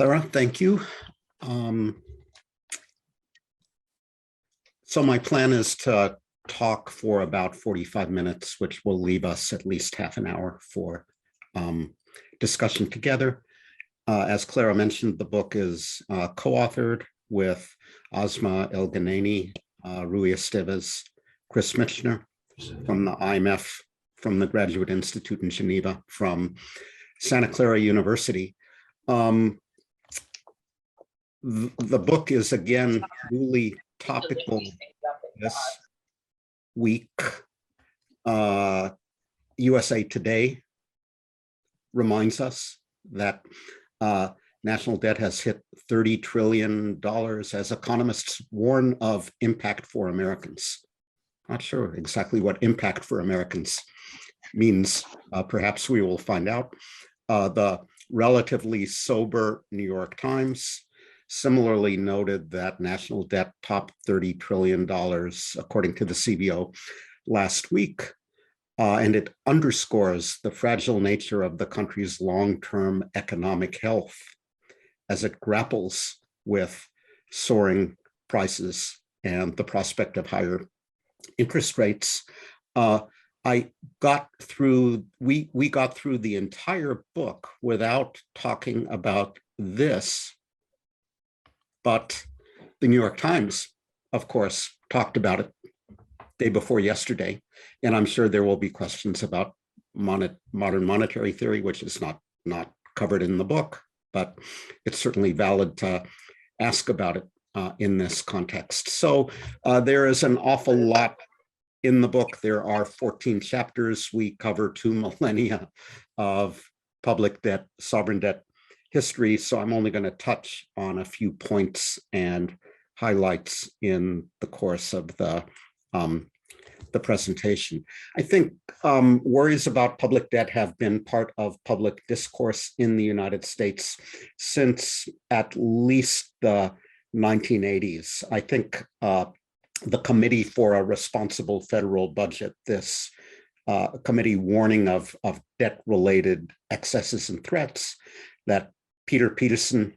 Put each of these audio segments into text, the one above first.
Clara, thank you. Um, so my plan is to talk for about 45 minutes, which will leave us at least half an hour for discussion together. As Clara mentioned, the book is co-authored with Asma El-Ghanani, Rui Estevez, Chris Michener from the IMF, from the Graduate Institute in Geneva, from Santa Clara University. The book is, again, newly topical this week. USA Today reminds us that national debt has hit $30 trillion as economists warn of impact for Americans. Not sure exactly what impact for Americans means. Perhaps we will find out. The relatively sober New York Times similarly noted that national debt topped $30 trillion, according to the CBO, last week. And it underscores the fragile nature of the country's long-term economic health as it grapples with soaring prices and the prospect of higher interest rates. We got through the entire book without talking about this, but the New York Times, of course, talked about it day before yesterday, and I'm sure there will be questions about modern monetary theory, which is not covered in the book, but it's certainly valid to ask about it in this context. So there is an awful lot in the book. There are 14 chapters. We cover 2 millennia of public debt, sovereign debt history. So I'm only going to touch on a few points and highlights in the course of the presentation. I think worries about public debt have been part of public discourse in the United States since at least the 1980s. I think the Committee for a Responsible Federal Budget, this committee warning of debt-related excesses and threats that Peter Peterson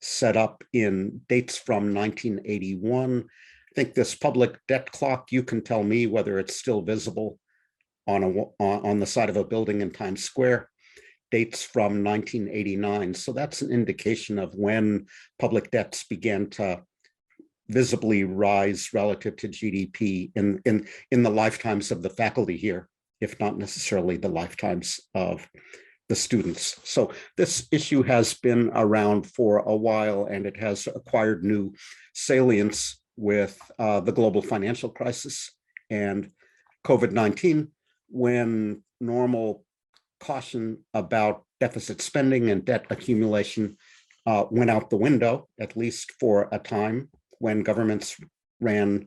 set up in dates from 1981. I think this public debt clock, you can tell me whether it's still visible on the side of a building in Times Square, dates from 1989. So that's an indication of when public debts began to visibly rise relative to GDP in the lifetimes of the faculty here, if not necessarily the lifetimes of the students. So this issue has been around for a while, and it has acquired new salience with the global financial crisis and COVID-19, when normal caution about deficit spending and debt accumulation went out the window, at least for a time, when governments ran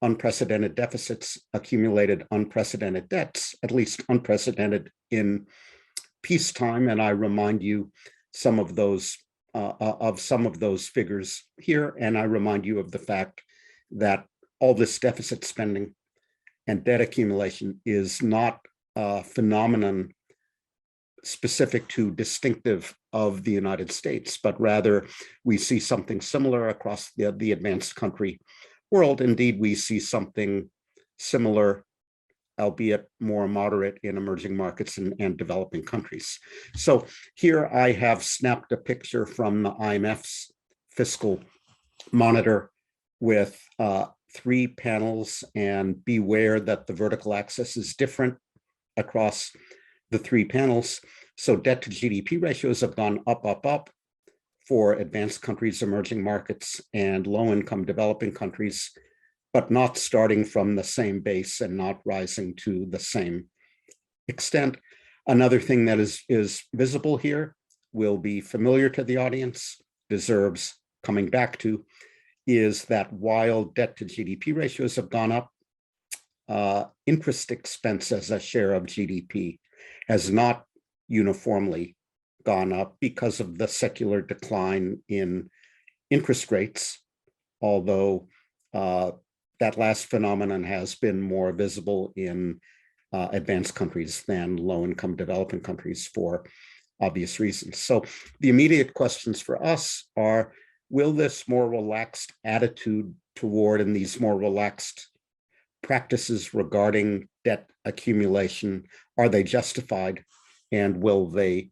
unprecedented deficits, accumulated unprecedented debts, at least unprecedented in peacetime. And I remind you some of those figures here. And I remind you of the fact that all this deficit spending and debt accumulation is not a phenomenon specific to distinctive of the United States, but rather we see something similar across the advanced country world. Indeed, we see something similar, albeit more moderate, in emerging markets and developing countries. So here I have snapped a picture from the IMF's fiscal monitor with 3 panels, and beware that the vertical axis is different across the 3 panels. So debt to GDP ratios have gone up for advanced countries, emerging markets, and low-income developing countries, but not starting from the same base and not rising to the same extent. Another thing that is visible here, will be familiar to the audience, deserves coming back to, is that while debt to GDP ratios have gone up, interest expense as a share of GDP has not uniformly gone up because of the secular decline in interest rates, although that last phenomenon has been more visible in advanced countries than low-income developing countries for obvious reasons. So the immediate questions for us are, will this more relaxed attitude toward and these more relaxed practices regarding debt accumulation, are they justified, and will they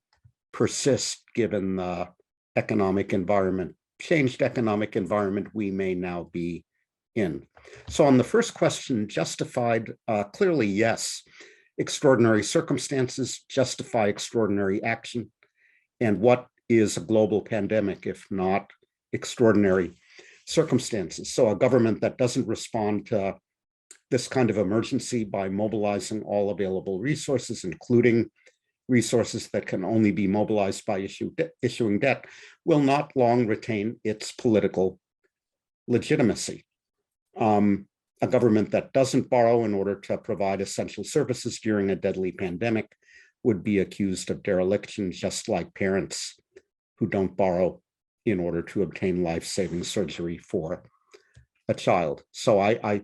persist given the economic environment, changed economic environment we may now be in? So on the first question, justified, clearly yes. Extraordinary circumstances justify extraordinary action. And what is a global pandemic if not extraordinary circumstances? So a government that doesn't respond to this kind of emergency by mobilizing all available resources, including resources that can only be mobilized by issuing debt, will not long retain its political legitimacy. A government that doesn't borrow in order to provide essential services during a deadly pandemic would be accused of dereliction, just like parents who don't borrow in order to obtain life-saving surgery for a child. So I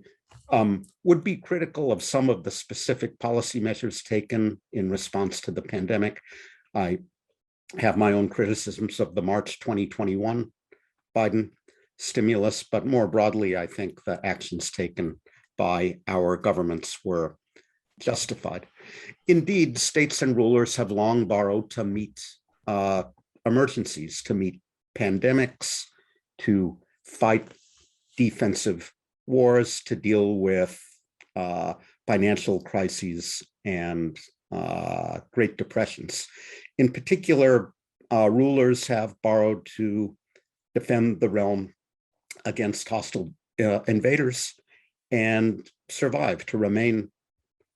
would be critical of some of the specific policy measures taken in response to the pandemic. I have my own criticisms of the March 2021 Biden stimulus, but more broadly, I think the actions taken by our governments were justified. Indeed, states and rulers have long borrowed to meet emergencies, to meet pandemics, to fight defensive wars, to deal with financial crises and Great Depressions. In particular, rulers have borrowed to defend the realm against hostile invaders and survive, to remain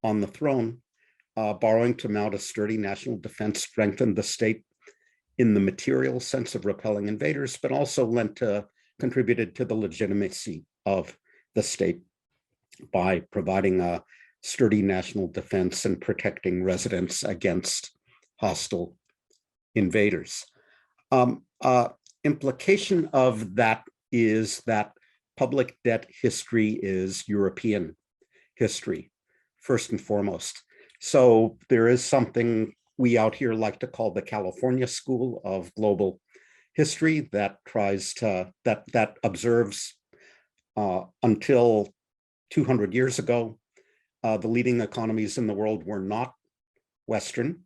on the throne. Borrowing to mount a sturdy national defense strengthened the state in the material sense of repelling invaders, but also contributed to the legitimacy of the state by providing a sturdy national defense and protecting residents against hostile invaders. Implication of that is that public debt history is European history, first and foremost. So there is something we out here like to call the California School of Global History that tries to, that observes until 200 years ago, the leading economies in the world were not Western,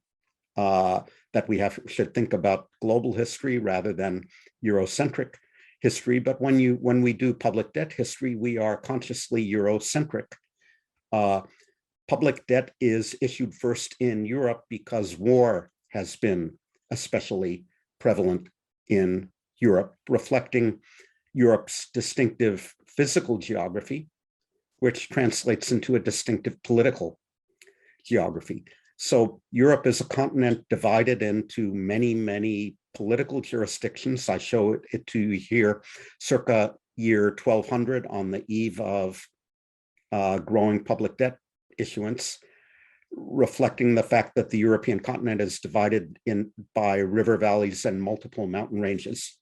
that we should think about global history rather than Eurocentric history. But when we do public debt history, we are consciously Eurocentric. Public debt is issued first in Europe because war has been especially prevalent in Europe, reflecting Europe's distinctive physical geography, which translates into a distinctive political geography. So Europe is a continent divided into many, many political jurisdictions. I show it to you here, circa year 1200, on the eve of growing public debt issuance, reflecting the fact that the European continent is divided by river valleys and multiple mountain ranges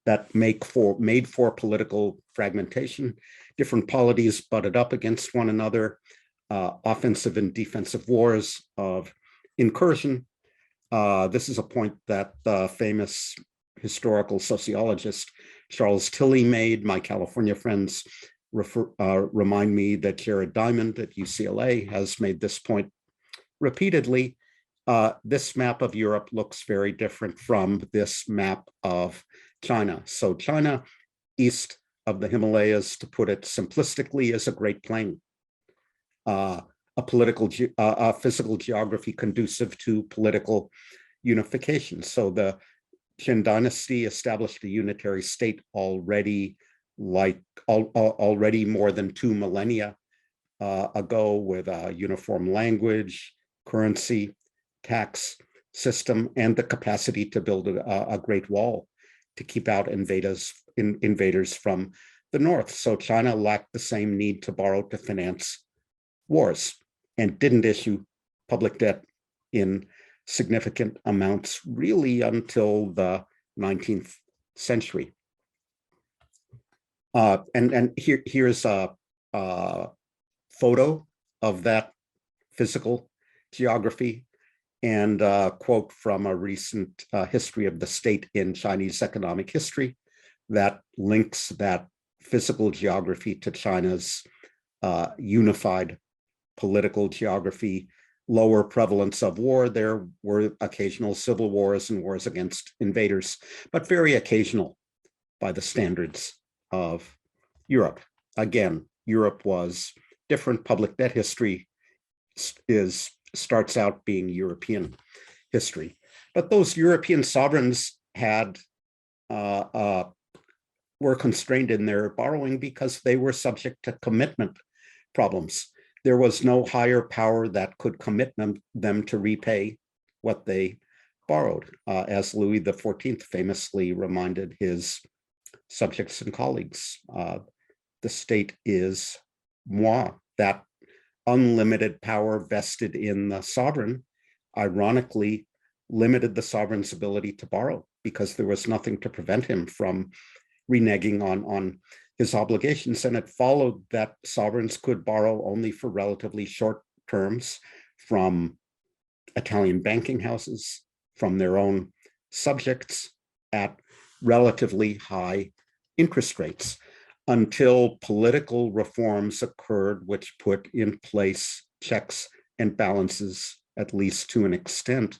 that made for political fragmentation. Different polities butted up against one another, offensive and defensive wars of incursion. This is a point that the famous historical sociologist Charles Tilly made. My California friends remind me that Jared Diamond at UCLA has made this point repeatedly. This map of Europe looks very different from this map of China. So China, east of the Himalayas, to put it simplistically, is a Great Plain, a physical geography conducive to political unification. So the Qin dynasty established a unitary state already more than 2 millennia ago, with a uniform language, currency, tax system, and the capacity to build a great wall to keep out invaders from the north. So China lacked the same need to borrow to finance wars and didn't issue public debt in significant amounts really until the 19th century. And here's a photo of that physical geography. And a quote from a recent history of the state in Chinese economic history that links that physical geography to China's unified political geography, lower prevalence of war. There were occasional civil wars and wars against invaders, but very occasional by the standards of Europe. Again, Europe was different. Public debt history starts out being European history. But those European sovereigns had were constrained in their borrowing because they were subject to commitment problems. There was no higher power that could commit them to repay what they borrowed, as Louis XIV famously reminded his subjects and colleagues. The state is moi. That unlimited power vested in the sovereign, ironically, limited the sovereign's ability to borrow because there was nothing to prevent him from reneging on his obligations. And it followed that sovereigns could borrow only for relatively short terms from Italian banking houses, from their own subjects at relatively high interest rates, until political reforms occurred, which put in place checks and balances, at least to an extent,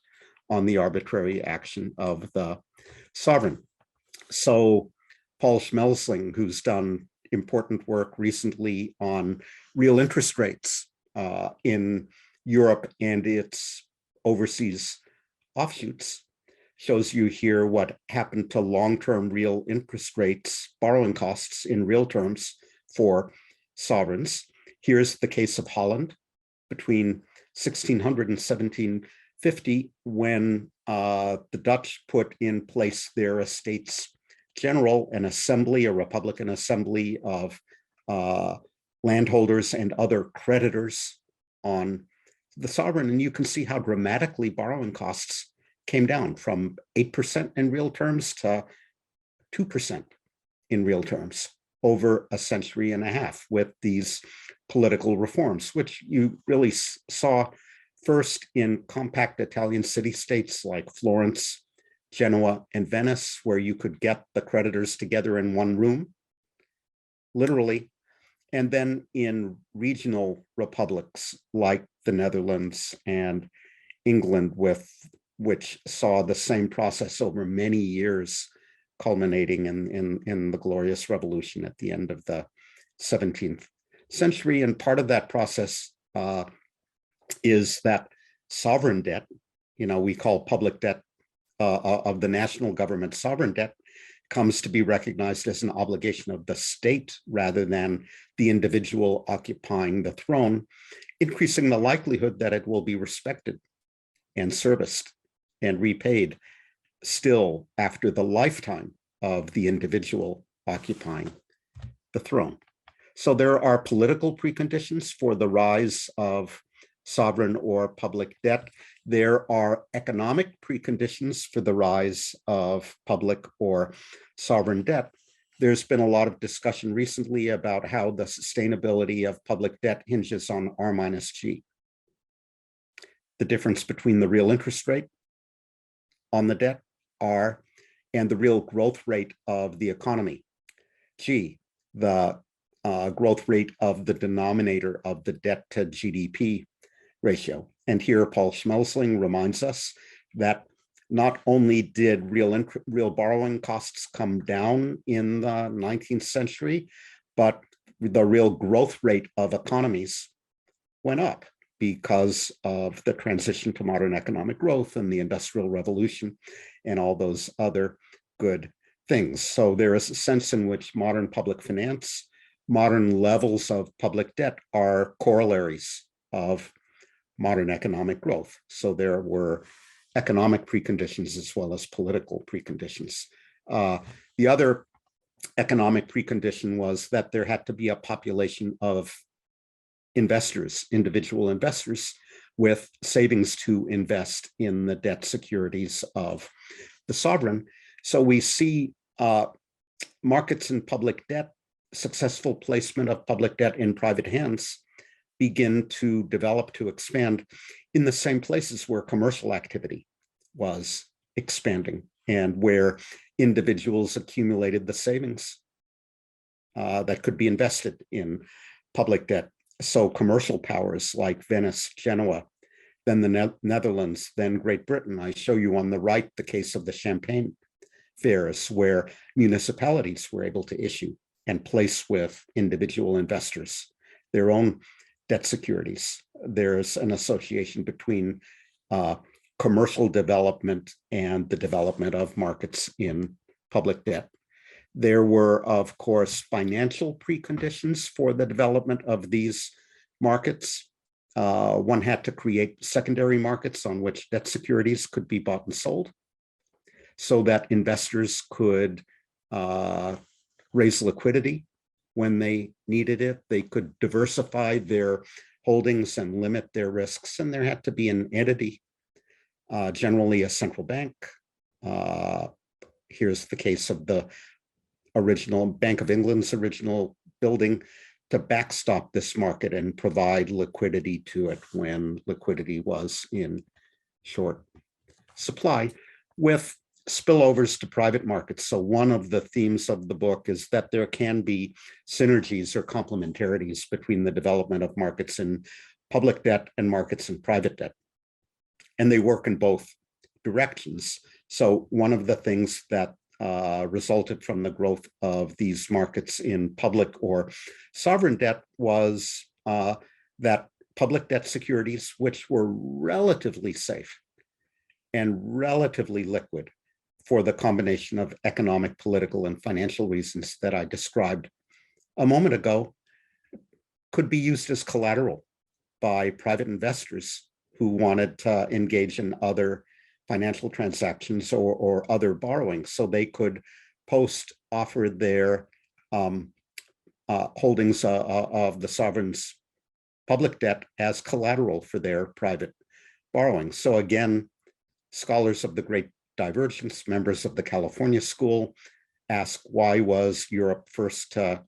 on the arbitrary action of the sovereign. So Paul Schmelzing, who's done important work recently on real interest rates in Europe and its overseas offshoots, shows you here what happened to long-term real interest rates, borrowing costs in real terms for sovereigns. Here's the case of Holland between 1600 and 1750, when the Dutch put in place their Estates General, an assembly, a Republican assembly of landholders and other creditors on the sovereign. And you can see how dramatically borrowing costs came down from 8% in real terms to 2% in real terms over a century and a half with these political reforms, which you really saw first in compact Italian city-states like Florence, Genoa, and Venice, where you could get the creditors together in one room, literally, and then in regional republics like the Netherlands and England, which saw the same process over many years, culminating in the Glorious Revolution at the end of the 17th century. And part of that process is that sovereign debt, we call public debt of the national government sovereign debt, comes to be recognized as an obligation of the state rather than the individual occupying the throne, increasing the likelihood that it will be respected and serviced and repaid still after the lifetime of the individual occupying the throne. So there are political preconditions for the rise of sovereign or public debt. There are economic preconditions for the rise of public or sovereign debt. There's been a lot of discussion recently about how the sustainability of public debt hinges on R minus G. The difference between the real interest rate on the debt, R, and the real growth rate of the economy, G, the growth rate of the denominator of the debt to GDP ratio. And here Paul Schmelzing reminds us that not only did real borrowing costs come down in the 19th century, but the real growth rate of economies went up because of the transition to modern economic growth and the Industrial Revolution and all those other good things. So there is a sense in which modern public finance, modern levels of public debt are corollaries of modern economic growth. So there were economic preconditions as well as political preconditions. The other economic precondition was that there had to be a population of investors, individual investors, with savings to invest in the debt securities of the sovereign. So we see markets in public debt, successful placement of public debt in private hands begin to develop, to expand in the same places where commercial activity was expanding and where individuals accumulated the savings that could be invested in public debt. So commercial powers like Venice, Genoa, then the Netherlands, then Great Britain. I show you on the right the case of the Champagne fairs, where municipalities were able to issue and place with individual investors their own debt securities. There's an association between commercial development and the development of markets in public debt. There were, of course, financial preconditions for the development of these markets. One had to create secondary markets on which debt securities could be bought and sold so that investors could raise liquidity when they needed it. They could diversify their holdings and limit their risks. And there had to be an entity, generally a central bank. Here's the case of the original Bank of England's original building, to backstop this market and provide liquidity to it when liquidity was in short supply, with spillovers to private markets. So one of the themes of the book is that there can be synergies or complementarities between the development of markets in public debt and markets in private debt. And they work in both directions. So one of the things that resulted from the growth of these markets in public or sovereign debt was that public debt securities, which were relatively safe and relatively liquid for the combination of economic, political, and financial reasons that I described a moment ago, could be used as collateral by private investors who wanted to engage in other financial transactions or other borrowing. So they could offer their holdings of the sovereign's public debt as collateral for their private borrowing. So again, scholars of the Great Divergence, members of the California School, ask, why was Europe first to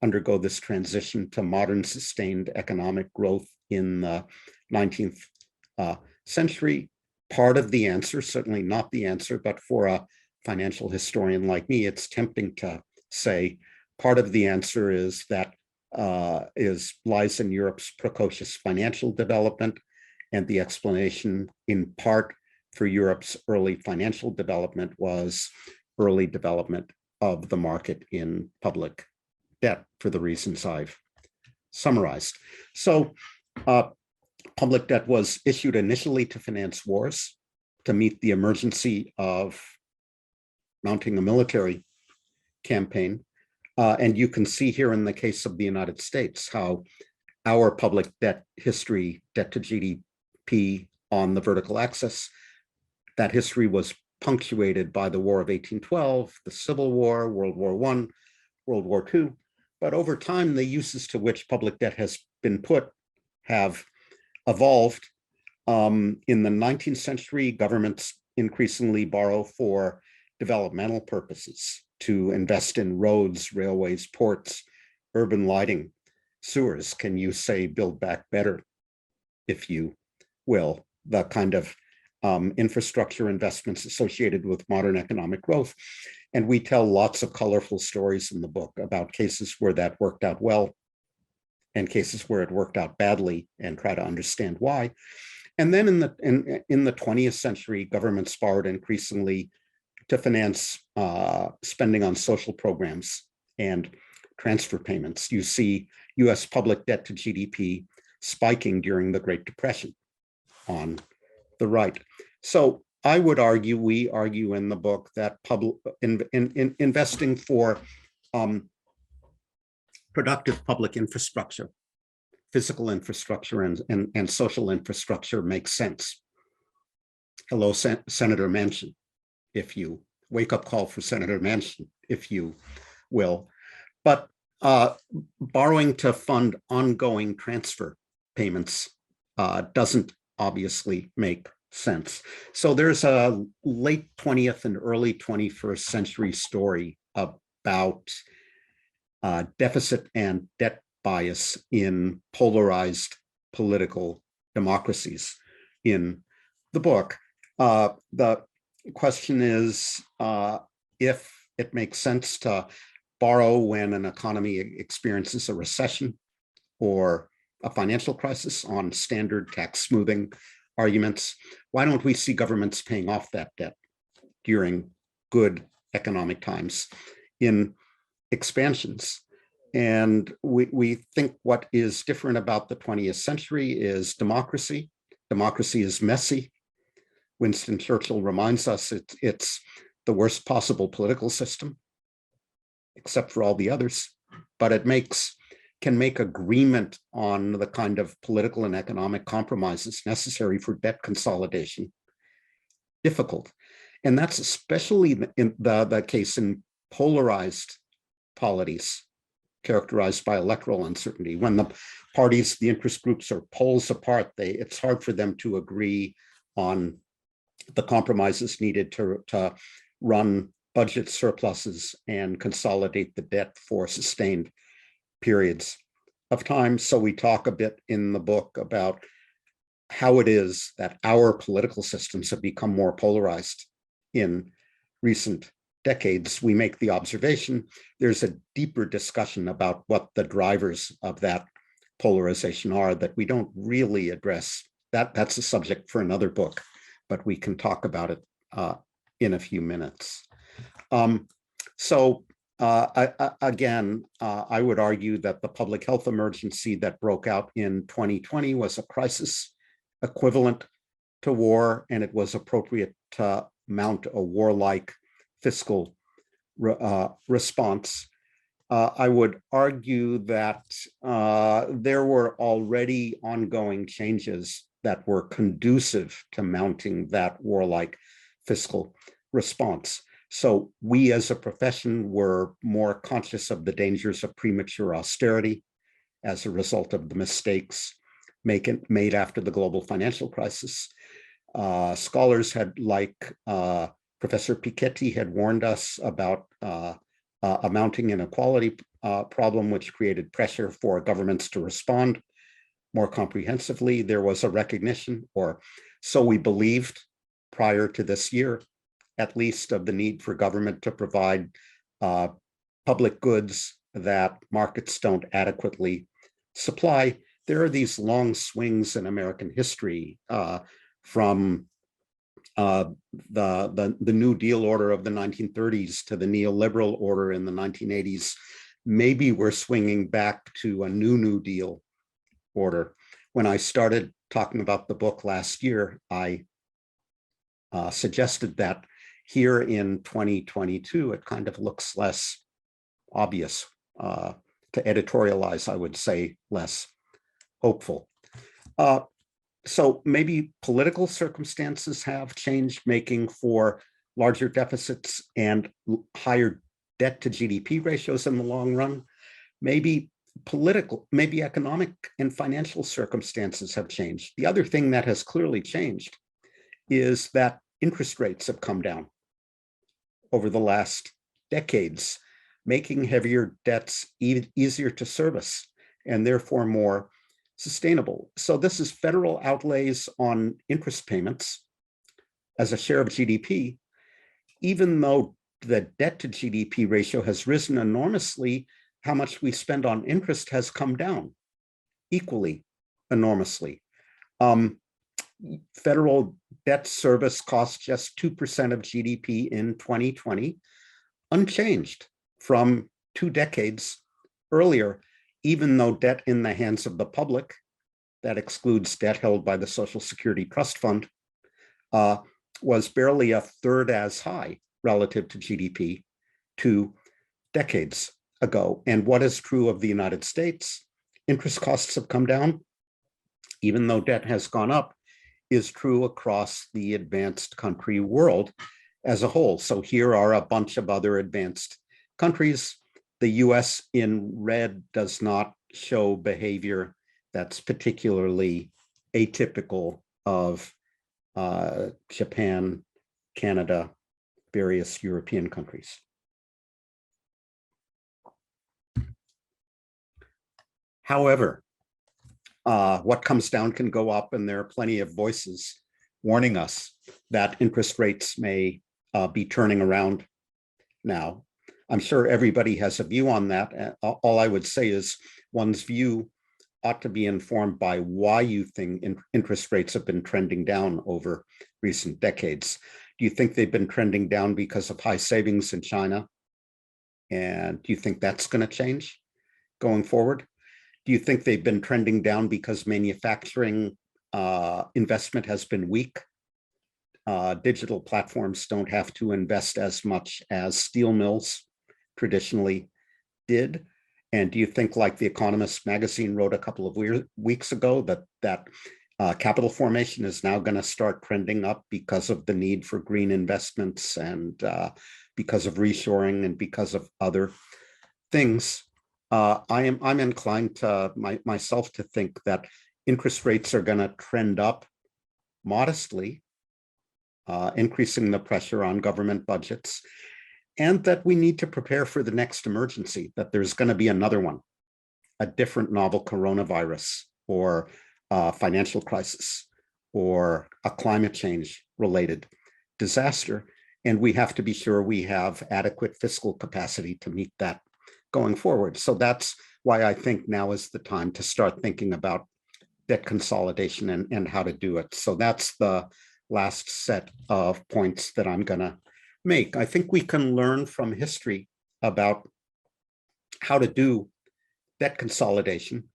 undergo this transition to modern sustained economic growth in the 19th century? Part of the answer, certainly not the answer, but for a financial historian like me, it's tempting to say part of the answer is that lies in Europe's precocious financial development, and the explanation in part for Europe's early financial development was early development of the market in public debt for the reasons I've summarized. So public debt was issued initially to finance wars, to meet the emergency of mounting a military campaign. And you can see here in the case of the United States how our public debt history, debt to GDP on the vertical axis, that history was punctuated by the War of 1812, the Civil War, World War I, World War II. But over time, the uses to which public debt has been put have evolved. In the 19th century, governments increasingly borrow for developmental purposes, to invest in roads, railways, ports, urban lighting, sewers. Can you say build back better, if you will, the kind of infrastructure investments associated with modern economic growth. And we tell lots of colorful stories in the book about cases where that worked out well and cases where it worked out badly, and try to understand why. And then in the 20th century, governments borrowed increasingly to finance spending on social programs and transfer payments. You see US public debt to GDP spiking during the Great Depression on the right. So I would argue, we argue in the book, that investing for productive public infrastructure, physical infrastructure, and social infrastructure makes sense. Hello, Senator Manchin, if you wake up call for Senator Manchin, if you will. But borrowing to fund ongoing transfer payments doesn't obviously make sense. So there's a late 20th and early 21st century story about deficit and debt bias in polarized political democracies. in the book. The question is if it makes sense to borrow when an economy experiences a recession or a financial crisis on standard tax smoothing arguments. Why don't we see governments paying off that debt during good economic times in expansions? And we think what is different about the 20th century is democracy. Democracy is messy. Winston Churchill reminds us it's the worst possible political system, except for all the others, but it can make agreement on the kind of political and economic compromises necessary for debt consolidation difficult. And that's especially in the case in polarized polities characterized by electoral uncertainty. When the parties, the interest groups are poles apart, it's hard for them to agree on the compromises needed to run budget surpluses and consolidate the debt for sustained periods of time. So we talk a bit in the book about how it is that our political systems have become more polarized in recent decades. We make the observation there's a deeper discussion about what the drivers of that polarization are that we don't really address. That's a subject for another book, but we can talk about it in a few minutes. Again, I would argue that the public health emergency that broke out in 2020 was a crisis equivalent to war, and it was appropriate to mount a warlike fiscal response. I would argue that there were already ongoing changes that were conducive to mounting that warlike fiscal response. So we as a profession were more conscious of the dangers of premature austerity as a result of the mistakes made after the global financial crisis. Scholars had, like Professor Piketty, had warned us about a mounting inequality problem, which created pressure for governments to respond more comprehensively. There was a recognition, or so we believed prior to this year, at least, of the need for government to provide public goods that markets don't adequately supply. There are these long swings in American history from the New Deal order of the 1930s to the neoliberal order in the 1980s. Maybe we're swinging back to a New Deal order. When I started talking about the book last year, I suggested that here in 2022, it kind of looks less obvious. To editorialize, I would say less hopeful. So maybe political circumstances have changed, making for larger deficits and higher debt to GDP ratios in the long run. Maybe economic and financial circumstances have changed. The other thing that has clearly changed is that interest rates have come down over the last decades, making heavier debts easier to service and therefore more sustainable. So this is federal outlays on interest payments as a share of GDP. Even though the debt to GDP ratio has risen enormously, how much we spend on interest has come down equally enormously. Federal debt service cost just 2% of GDP in 2020, unchanged from 2 decades earlier, even though debt in the hands of the public, that excludes debt held by the Social Security Trust Fund, was barely a third as high relative to GDP 2 decades ago. And what is true of the United States? Interest costs have come down, even though debt has gone up, is true across the advanced country world as a whole. So here are a bunch of other advanced countries. The US in red does not show behavior that's particularly atypical of Japan, Canada, various European countries. However, What comes down can go up, and there are plenty of voices warning us that interest rates may be turning around now. I'm sure everybody has a view on that. All I would say is one's view ought to be informed by why you think interest rates have been trending down over recent decades. Do you think they've been trending down because of high savings in China? And do you think that's going to change going forward? Do you think they've been trending down because manufacturing investment has been weak? Digital platforms don't have to invest as much as steel mills traditionally did. And do you think, like The Economist magazine wrote a couple of weeks ago, that capital formation is now going to start trending up because of the need for green investments and because of reshoring and because of other things? I'm inclined to myself to think that interest rates are going to trend up modestly, increasing the pressure on government budgets, and that we need to prepare for the next emergency, that there's going to be another one, a different novel coronavirus or a financial crisis or a climate change related disaster. And we have to be sure we have adequate fiscal capacity to meet that going forward. So that's why I think now is the time to start thinking about debt consolidation and how to do it. So that's the last set of points that I'm going to make. I think we can learn from history about how to do debt consolidation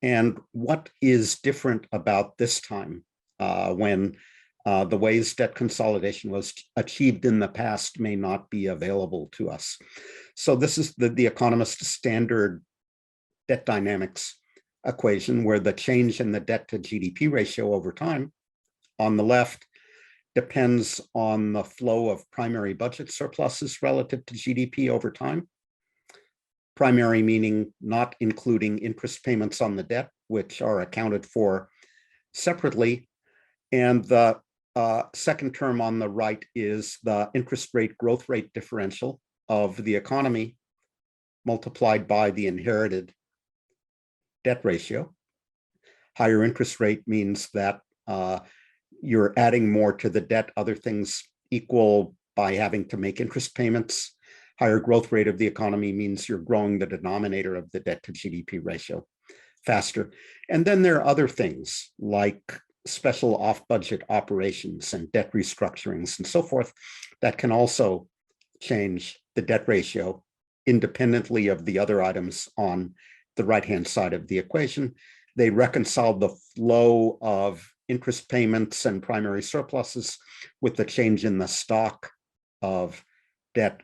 and what is different about this time when the ways debt consolidation was achieved in the past may not be available to us. So this is the Economist standard debt dynamics equation, where the change in the debt to GDP ratio over time on the left depends on the flow of primary budget surpluses relative to GDP over time. Primary meaning not including interest payments on the debt, which are accounted for separately. And the second term on the right is the interest rate growth rate differential of the economy multiplied by the inherited debt ratio. Higher interest rate means that you're adding more to the debt, other things equal by having to make interest payments. Higher growth rate of the economy means you're growing the denominator of the debt to GDP ratio faster. And then there are other things like special off-budget operations and debt restructurings and so forth that can also change the debt ratio independently of the other items on the right-hand side of the equation. They reconcile the flow of interest payments and primary surpluses with the change in the stock of debt.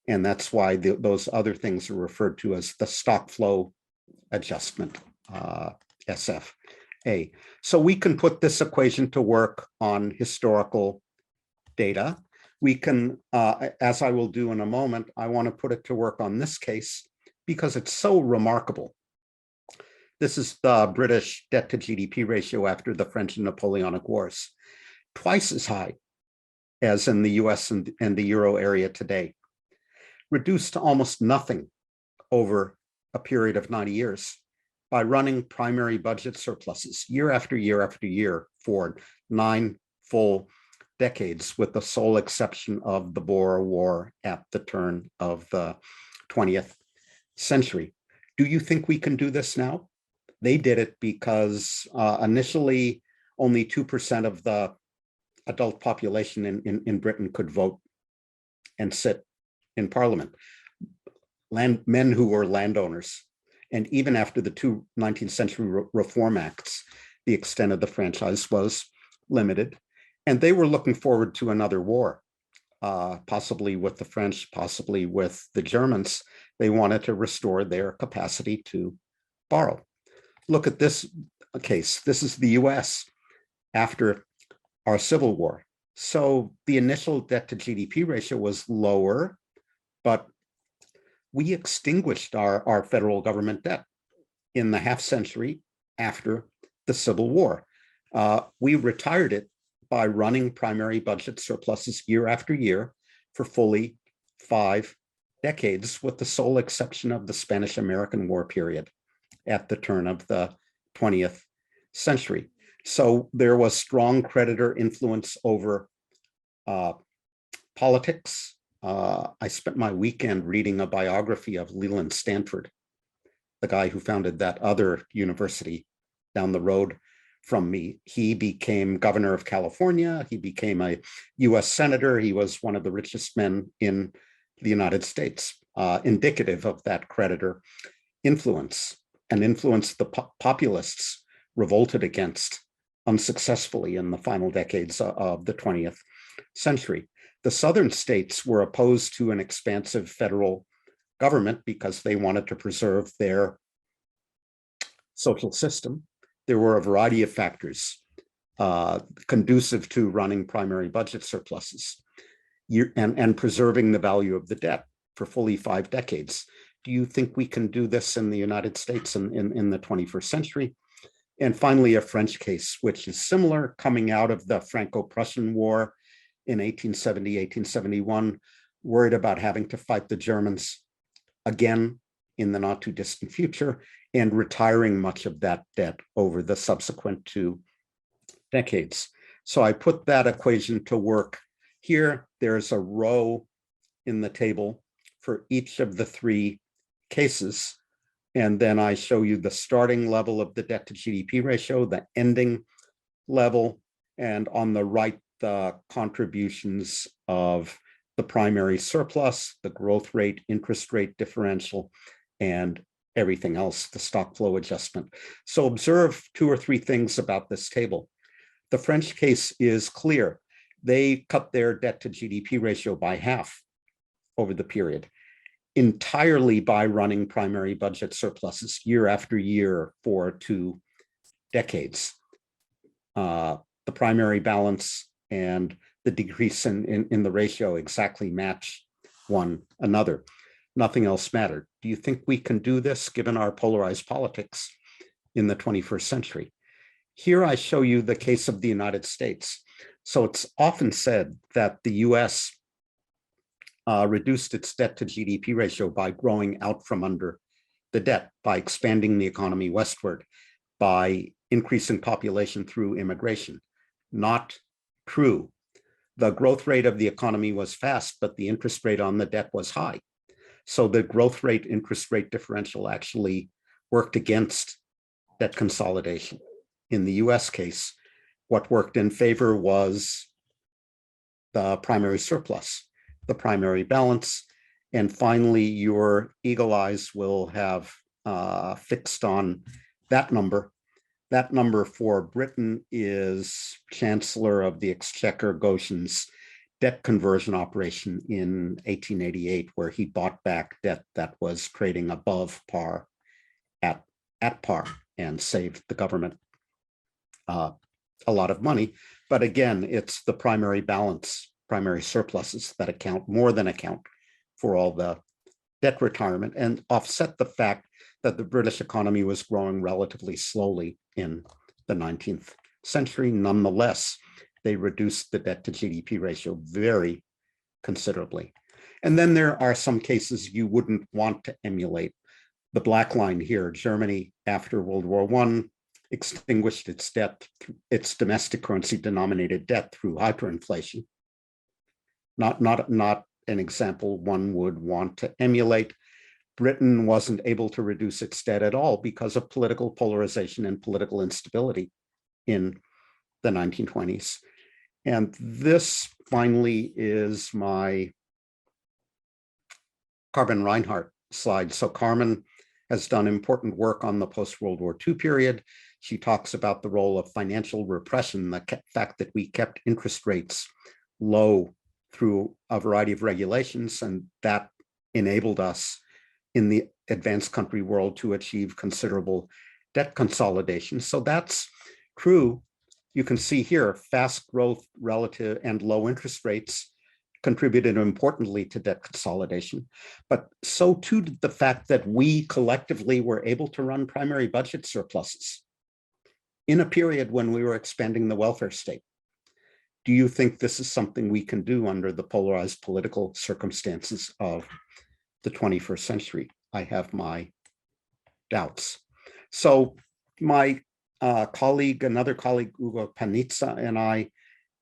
And that's why those other things are referred to as the stock flow adjustment, SFA. So we can put this equation to work on historical data. We can, as I will do in a moment, I want to put it to work on this case because it's so remarkable. This is the British debt to GDP ratio after the French and Napoleonic Wars, twice as high as in the US and the Euro area today, reduced to almost nothing over a period of 90 years by running primary budget surpluses year after year after year for 9 full decades, with the sole exception of the Boer War at the turn of the 20th century. Do you think we can do this now? They did it because initially only 2% of the adult population in Britain could vote and sit in parliament. Men who were landowners. And even after the two 19th century reform acts, the extent of the franchise was limited. And they were looking forward to another war, possibly with the French, possibly with the Germans. They wanted to restore their capacity to borrow. Look at this case. This is the US after our Civil War. So the initial debt to GDP ratio was lower, but we extinguished our federal government debt in the half century after the Civil War. We retired it by running primary budget surpluses year after year for fully 5 decades, with the sole exception of the Spanish-American War period at the turn of the 20th century. So there was strong creditor influence over politics. I spent my weekend reading a biography of Leland Stanford, the guy who founded that other university down the road from me. He became governor of California. He became a US senator. He was one of the richest men in the United States, indicative of that creditor influence, and influence the populists revolted against unsuccessfully in the final decades of the 20th century. The southern states were opposed to an expansive federal government because they wanted to preserve their social system. There were a variety of factors conducive to running primary budget surpluses and preserving the value of the debt for fully 5 decades. Do you think we can do this in the United States in the 21st century? And finally, a French case, which is similar, coming out of the Franco-Prussian War in 1870, 1871, worried about having to fight the Germans again in the not too distant future, and retiring much of that debt over the subsequent 2 decades. So I put that equation to work here. There's a row in the table for each of the 3 cases. And then I show you the starting level of the debt to GDP ratio, the ending level, and on the right, the contributions of the primary surplus, the growth rate, interest rate differential, and everything else, the stock flow adjustment. So observe 2 or 3 things about this table. The French case is clear. They cut their debt to GDP ratio by half over the period, entirely by running primary budget surpluses year after year for 2 decades. The primary balance and the decrease in the ratio exactly match one another. Nothing else mattered. Do you think we can do this given our polarized politics in the 21st century? Here I show you the case of the United States. So it's often said that the US reduced its debt to GDP ratio by growing out from under the debt, by expanding the economy westward, by increasing population through immigration. Not true. The growth rate of the economy was fast, but the interest rate on the debt was high. So the growth rate interest rate differential actually worked against debt consolidation. In the US case, what worked in favor was the primary surplus, the primary balance, and finally your eagle eyes will have fixed on that number. That number for Britain is Chancellor of the Exchequer Goshen's debt conversion operation in 1888, where he bought back debt that was trading above par at par and saved the government a lot of money. But again, it's the primary balance, primary surpluses that more than account for all the debt retirement and offset the fact that the British economy was growing relatively slowly in the 19th century. Nonetheless, they reduced the debt to GDP ratio very considerably. And then there are some cases you wouldn't want to emulate. The black line here, Germany after World War I extinguished its debt, its domestic currency denominated debt through hyperinflation. Not an example one would want to emulate. Britain wasn't able to reduce its debt at all because of political polarization and political instability in the 1920s. And this finally is my Carmen Reinhart slide. So Carmen has done important work on the post-World War II period. She talks about the role of financial repression, the fact that we kept interest rates low through a variety of regulations, and that enabled us in the advanced country world to achieve considerable debt consolidation. So that's true. You can see here, fast growth relative and low interest rates contributed importantly to debt consolidation, but so too did the fact that we collectively were able to run primary budget surpluses in a period when we were expanding the welfare state. Do you think this is something we can do under the polarized political circumstances of the 21st century? I have my doubts. So my another colleague, Ugo Panizza, and I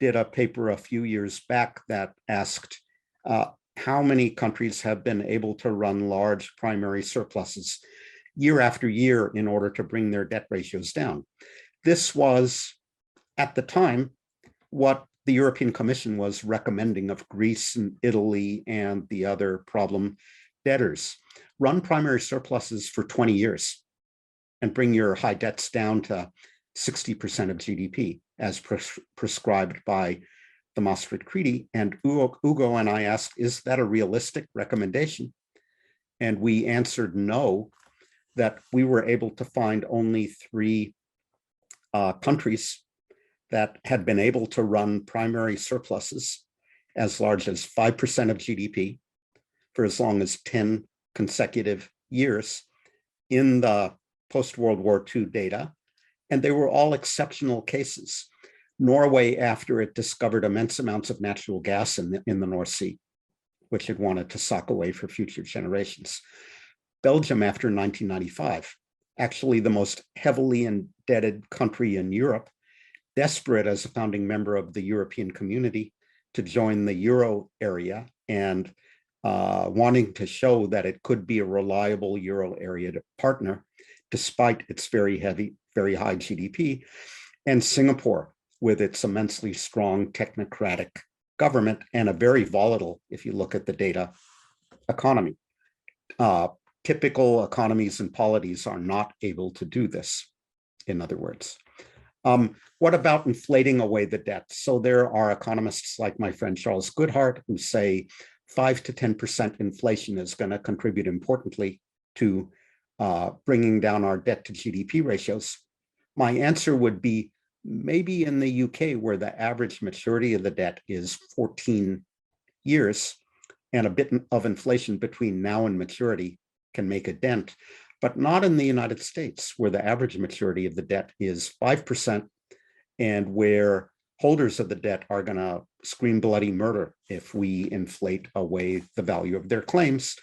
did a paper a few years back that asked how many countries have been able to run large primary surpluses year after year in order to bring their debt ratios down. This was, at the time, what the European Commission was recommending of Greece and Italy and the other problem debtors. Run primary surpluses for 20 years and bring your high debts down to 60% of GDP as prescribed by the Maastricht Treaty. And Ugo and I asked, is that a realistic recommendation? And we answered no, that we were able to find only 3 countries that had been able to run primary surpluses as large as 5% of GDP for as long as 10 consecutive years in the post-World War II data. And they were all exceptional cases. Norway, after it discovered immense amounts of natural gas in the North Sea, which it wanted to sock away for future generations. Belgium, after 1995, actually the most heavily indebted country in Europe, desperate as a founding member of the European community to join the Euro area and wanting to show that it could be a reliable Euro area partner, despite its very high GDP, and Singapore, with its immensely strong technocratic government and a very volatile, if you look at the data, economy. Typical economies and polities are not able to do this, in other words. What about inflating away the debt? So there are economists like my friend Charles Goodhart who say 5 to 10% inflation is going to contribute importantly to bringing down our debt to GDP ratios. My answer would be maybe in the UK, where the average maturity of the debt is 14 years, and a bit of inflation between now and maturity can make a dent, but not in the United States, where the average maturity of the debt is 5%, and where holders of the debt are going to scream bloody murder if we inflate away the value of their claims.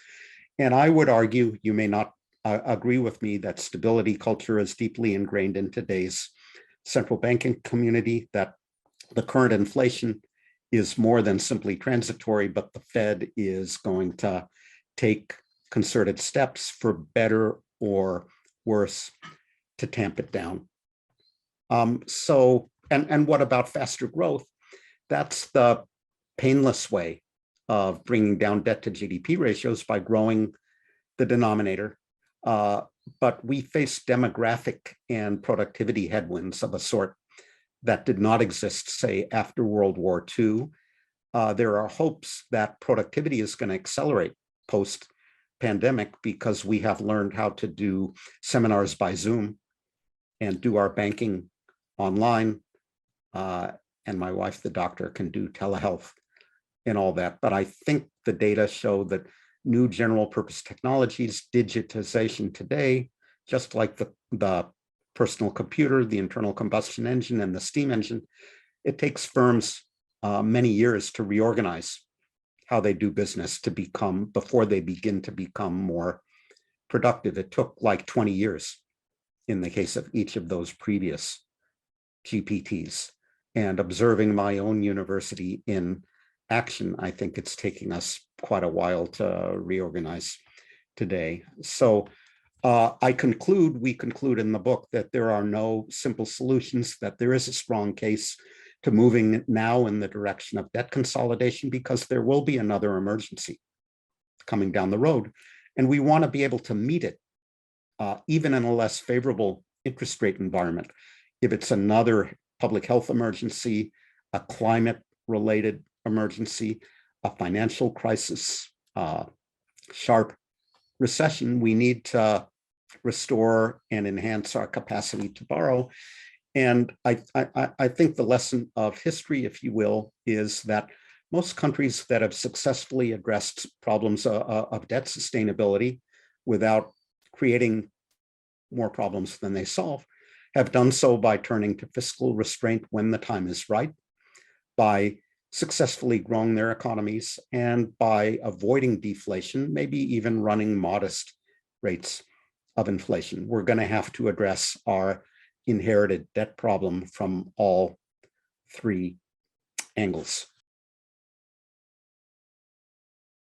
And I would argue, you may not agree with me, that stability culture is deeply ingrained in today's central banking community, that the current inflation is more than simply transitory, but the Fed is going to take concerted steps, for better or worse, to tamp it down. And what about faster growth? That's the painless way of bringing down debt to GDP ratios, by growing the denominator. But we face demographic and productivity headwinds of a sort that did not exist, say, after World War II. There are hopes that productivity is going to accelerate post-pandemic because we have learned how to do seminars by Zoom and do our banking online. And my wife, the doctor, can do telehealth and all that. But I think the data show that new general purpose technologies, digitization today, just like the personal computer, the internal combustion engine, and the steam engine, it takes firms many years to reorganize how they do business before they begin to become more productive. It took like 20 years in the case of each of those previous GPTs. And observing my own university in action, I think it's taking us quite a while to reorganize today. So we conclude in the book that there are no simple solutions, that there is a strong case to moving now in the direction of debt consolidation, because there will be another emergency coming down the road. And we want to be able to meet it, even in a less favorable interest rate environment. If it's another public health emergency, a climate-related emergency, a financial crisis, sharp recession, we need to restore and enhance our capacity to borrow. And I think the lesson of history, if you will, is that most countries that have successfully addressed problems of debt sustainability without creating more problems than they solve have done so by turning to fiscal restraint when the time is right, by successfully growing their economies, and by avoiding deflation, maybe even running modest rates of inflation. We're going to have to address our inherited debt problem from all three angles.